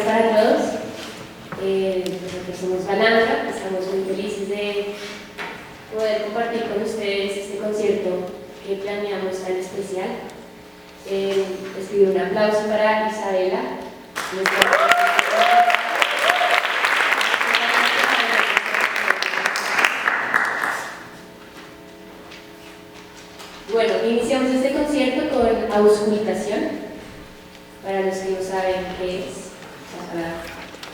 para todos. Nosotros somos Balanza, estamos muy felices de poder compartir con ustedes este concierto que planeamos tan especial. Les pido un aplauso para Isabela. Bueno, iniciamos este concierto con auscultación. Para los que no saben qué es,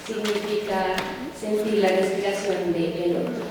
significa sentir la respiración del otro.